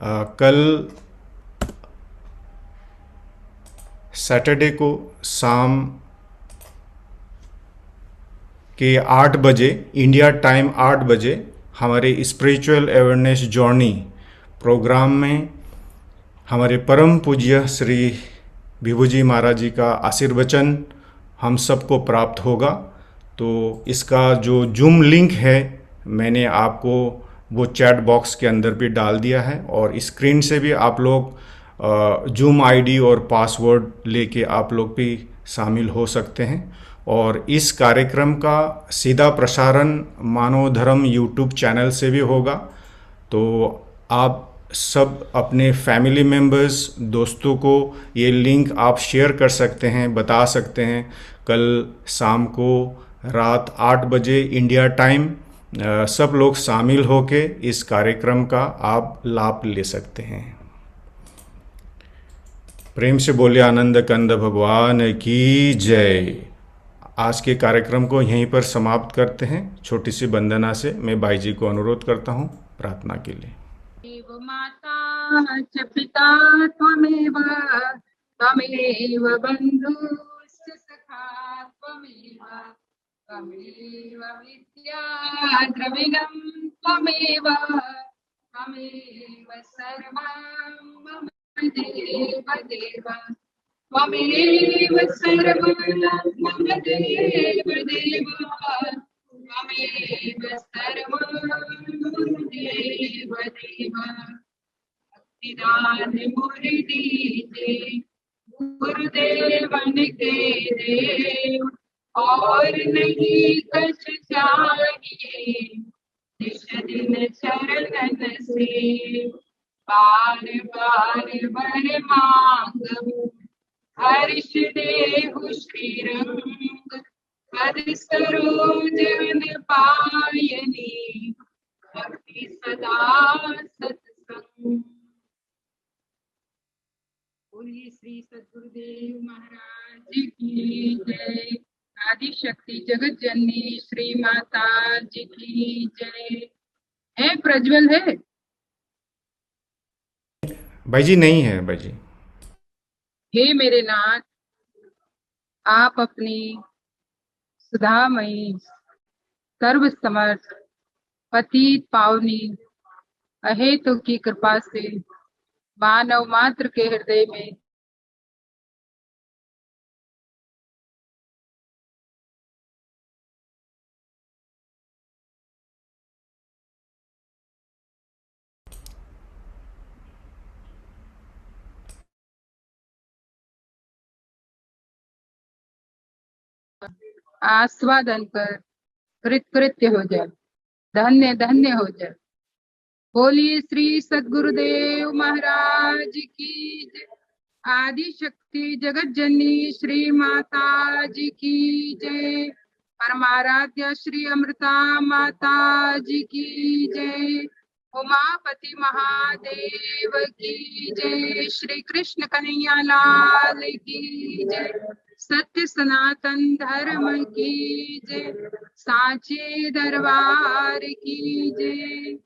कल सैटरडे को शाम के 8 बजे, इंडिया टाइम 8 बजे, हमारे स्पिरिचुअल अवेयरनेस जर्नी प्रोग्राम में हमारे परम पूज्य श्री विभूजी महाराज जी का आशीर्वचन हम सबको प्राप्त होगा। तो इसका जो जूम लिंक है मैंने आपको वो चैट बॉक्स के अंदर भी डाल दिया है, और स्क्रीन से भी आप लोग जूम आईडी और पासवर्ड लेके आप लोग भी शामिल हो सकते हैं। और इस कार्यक्रम का सीधा प्रसारण मानव धर्म यूट्यूब चैनल से भी होगा। तो आप सब अपने फैमिली मेम्बर्स, दोस्तों को ये लिंक आप शेयर कर सकते हैं, बता सकते हैं। कल शाम को रात 8 बजे इंडिया टाइम सब लोग शामिल होके इस कार्यक्रम का आप लाभ ले सकते हैं। प्रेम से बोले आनंद कंद भगवान की जय। आज के कार्यक्रम को यहीं पर समाप्त करते हैं। छोटी सी वंदना से मैं भाई जी को अनुरोध करता हूँ प्रार्थना के लिए। देव माता च पिता त्वमेव, त्वमेव बन्धुश्च सखा त्वमेव, त्वमेव विद्या द्रविणं त्वमेव, त्वमेव सर्वं मम देव देव, त्वमेव सर्वं मम देव देव, त्वमेव सर्वं देव देव। भक्तिदान मुरि दीजे गुरुदेवन के देव, और नहीं कछ चाहिए निज दिन चरणन से, बार बार वर मांगू हर्ष देहु श्रीरंग, पद सरोज वन पायनी भक्ति सदा सत्संग। बोलिए श्री सद्गुरुदेव महाराज की जय। आदि शक्ति जगत जननी श्री माता जी की जय। है प्रज्वल है? भाई जी नहीं है भाई जी। हे मेरे नाथ, आप अपनी सुधामयी सर्व समर्थ पतित पावनी अहेतु की कृपा से मानव मात्र के हृदय में आस्वादन कर कृतकृत्य हो जाए, धन्य धन्य हो जाए। बोलिए श्री सद्गुरुदेव महाराज की जय। आदि शक्ति जगत जननी श्री माता जी की जय। परमाराध्य श्री अमृता माता जी की जय। उमापति महादेव की जय। श्री कृष्ण कन्हैया लाल की जय। सत्य सनातन धर्म की जय। सांचे दरबार की जय।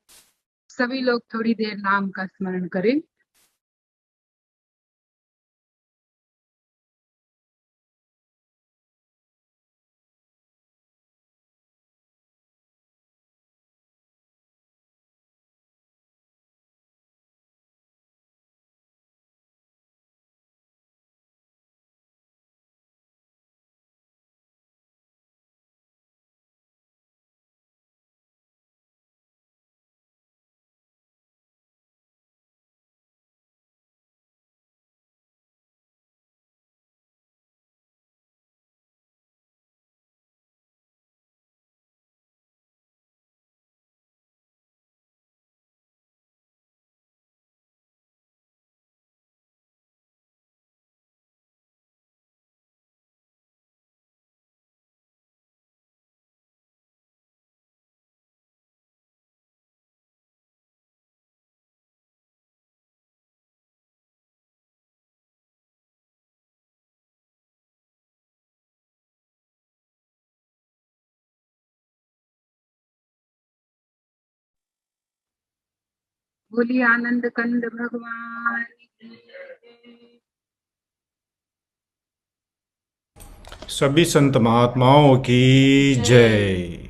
सभी लोग थोड़ी देर नाम का स्मरण करें। बोलिए आनंद कंद भगवान की जय। सभी संत महात्माओं की जय।